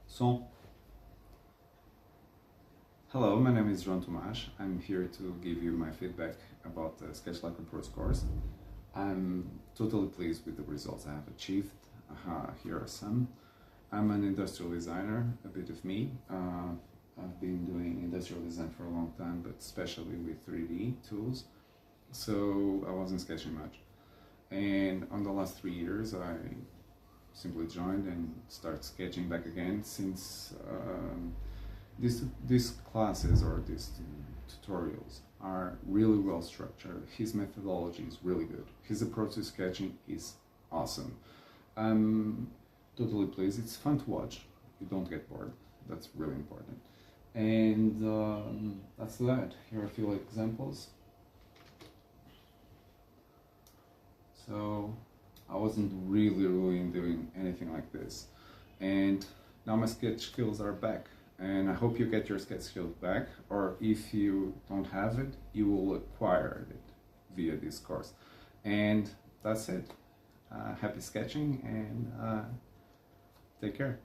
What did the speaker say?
So, hello, my name is Joao Tomaz. I'm here to give you my feedback about the Sketchbook Pro's course. I'm totally pleased with the results I have achieved. Here are some. I'm an industrial designer, a bit of me. I've been doing industrial design for a long time, but especially with 3D tools. So I wasn't sketching much. And on the last 3 years, I simply joined and started sketching back again since these classes or these tutorials are really well structured. His methodology is really good. His approach to sketching is awesome. I'm totally pleased. It's fun to watch. You don't get bored. That's really important. And that's that. Here are a few examples. So I wasn't really doing anything like this, and now my sketch skills are back, and I hope you get your sketch skills back, or if you don't have it, you will acquire it via this course. And that's it. Happy sketching, and take care.